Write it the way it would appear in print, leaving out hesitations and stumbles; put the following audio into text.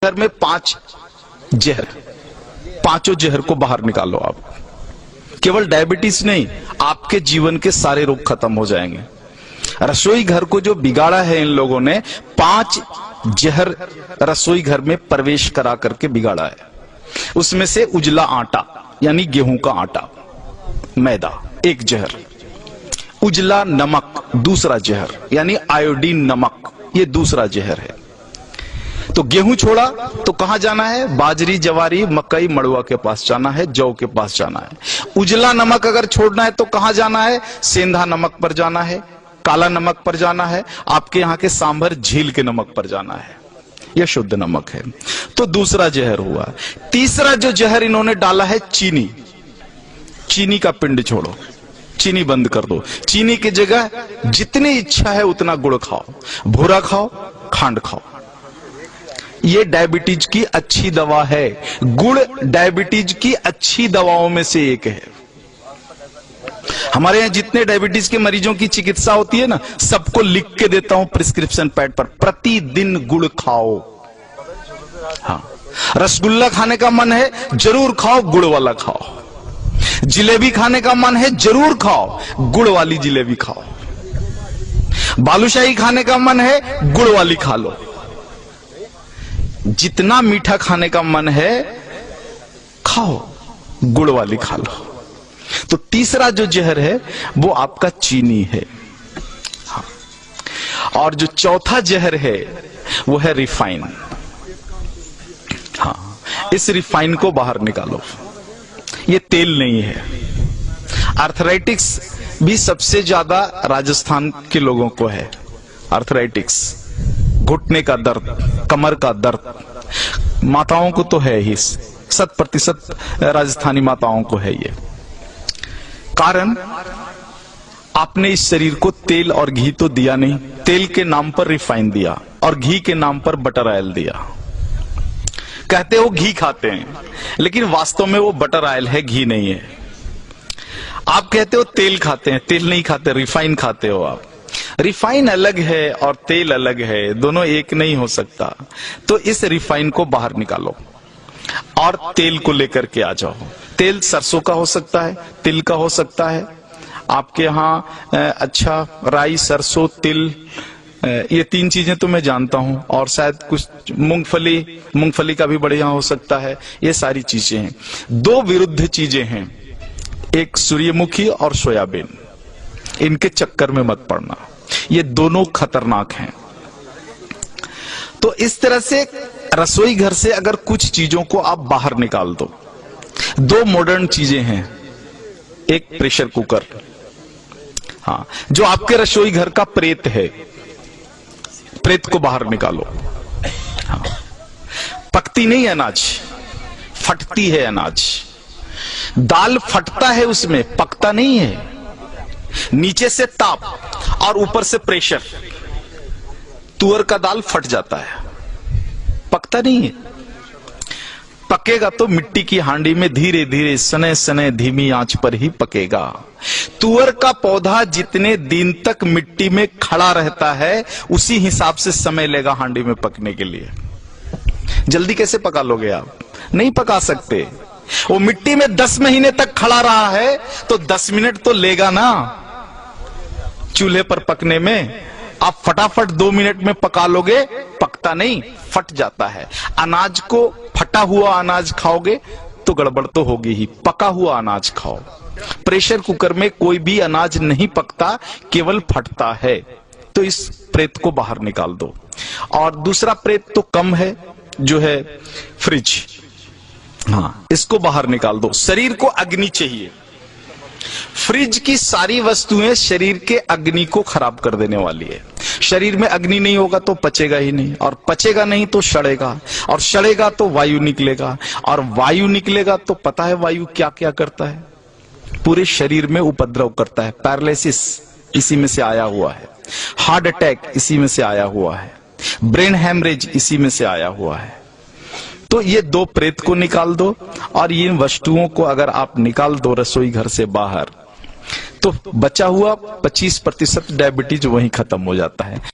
जहर में 5 जहर, पांचों जहर को बाहर निकालो आप। केवल डायबिटीज नहीं, आपके जीवन के सारे रोग खत्म हो जाएंगे। रसोई घर को जो बिगाड़ा है इन लोगों ने, 5 जहर रसोई घर में प्रवेश करा करके बिगाड़ा है। उसमें से उजला आटा यानी गेहूं का आटा, मैदा एक जहर, उजला नमक दूसरा जहर यानी आयोडीन नमक, ये दूसरा जहर है। तो गेहूं छोड़ा तो कहां जाना है? बाजरी, जवारी, मकई, मड़ुआ के पास जाना है, जौ के पास जाना है। उजला नमक अगर छोड़ना है तो कहां जाना है? सेंधा नमक पर जाना है, काला नमक पर जाना है, आपके यहां के सांभर झील के नमक पर जाना है। यह शुद्ध नमक है। तो दूसरा जहर हुआ। तीसरा जो जहर इन्होंने डाला है चीनी। चीनी का पिंड छोड़ो, चीनी बंद कर दो। चीनी की जगह जितनी इच्छा है उतना गुड़ खाओ, भूरा खाओ, खांड खाओ। ये डायबिटीज की अच्छी दवा है। गुड़ डायबिटीज की अच्छी दवाओं में से एक है। हमारे यहां जितने डायबिटीज के मरीजों की चिकित्सा होती है ना, सबको लिख के देता हूं प्रिस्क्रिप्शन पैड पर, प्रतिदिन गुड़ खाओ। हाँ, रसगुल्ला खाने का मन है, जरूर खाओ, गुड़ वाला खाओ। जिलेबी खाने का मन है, जरूर खाओ, गुड़ वाली जिलेबी खाओ। बालूशाही खाने का मन है, गुड़ वाली खा लो। जितना मीठा खाने का मन है खाओ, गुड़ वाली खा लो। तो तीसरा जो जहर है वो आपका चीनी है। हाँ। और जो चौथा जहर है वो है रिफाइन। हाँ, इस रिफाइन को बाहर निकालो। ये तेल नहीं है। आर्थराइटिक्स भी सबसे ज्यादा राजस्थान के लोगों को है। आर्थराइटिक्स, घुटने का दर्द, कमर का दर्द, माताओं को तो है ही, 100% राजस्थानी माताओं को है ये। कारण आपने इस शरीर को तेल और घी तो दिया नहीं, तेल के नाम पर रिफाइन दिया और घी के नाम पर बटर ऑयल दिया। कहते हो घी खाते हैं, लेकिन वास्तव में वो बटर ऑयल है, घी नहीं है। आप कहते हो तेल खाते हैं, तेल नहीं खाते, रिफाइन खाते हो आप। रिफाइन अलग है और तेल अलग है, दोनों एक नहीं हो सकता। तो इस रिफाइन को बाहर निकालो और तेल को लेकर के आ जाओ। तेल सरसों का हो सकता है, तिल का हो सकता है, आपके यहाँ अच्छा राई, सरसों, तिल, ये 3 चीजें तो मैं जानता हूं, और शायद कुछ मूंगफली का भी बढ़िया हो सकता है। ये सारी चीजें हैं। 2 विरुद्ध चीजें हैं, एक सूर्यमुखी और सोयाबीन। इनके चक्कर में मत पड़ना, ये दोनों खतरनाक हैं। तो इस तरह से रसोई घर से अगर कुछ चीजों को आप बाहर निकाल दो। 2 मॉडर्न चीजें हैं, एक प्रेशर कुकर, हाँ, जो आपके रसोई घर का प्रेत है, प्रेत को बाहर निकालो। हाँ, पकती नहीं अनाज, फटती है अनाज। दाल फटता है उसमें, पकता नहीं है। नीचे से ताप और ऊपर से प्रेशर, तुअर का दाल फट जाता है, पकता नहीं है। पकेगा तो मिट्टी की हांडी में धीरे धीरे, सने सने, धीमी आंच पर ही पकेगा। तुअर का पौधा जितने दिन तक मिट्टी में खड़ा रहता है, उसी हिसाब से समय लेगा हांडी में पकने के लिए। जल्दी कैसे पका लोगे आप? नहीं पका सकते। वो मिट्टी में 10 महीने तक खड़ा रहा है तो 10 मिनट तो लेगा ना चूल्हे पर पकने में। आप फटाफट 2 मिनट में पका लोगे, पकता नहीं, फट जाता है। अनाज को, फटा हुआ अनाज खाओगे तो गड़बड़ तो होगी ही, पका हुआ अनाज खाओ। प्रेशर कुकर में कोई भी अनाज नहीं पकता, केवल फटता है। तो इस प्रेत को बाहर निकाल दो। और दूसरा प्रेत तो कम है, जो है फ्रिज, हाँ, इसको बाहर निकाल दो। शरीर को अग्नि चाहिए। फ्रिज की सारी वस्तुएं शरीर के अग्नि को खराब कर देने वाली है। शरीर में अग्नि नहीं होगा तो पचेगा ही नहीं, और पचेगा नहीं तो सड़ेगा, और सड़ेगा तो वायु निकलेगा, और वायु निकलेगा तो पता है वायु क्या क्या करता है? पूरे शरीर में उपद्रव करता है। पैरालिसिस इसी में से आया हुआ है, हार्ट अटैक इसी में से आया हुआ है, ब्रेन हैमरेज इसी में से आया हुआ है। तो ये 2 प्रेत को निकाल दो, और इन वस्तुओं को अगर आप निकाल दो रसोई घर से बाहर, तो बचा हुआ 25% डायबिटीज वहीं खत्म हो जाता है।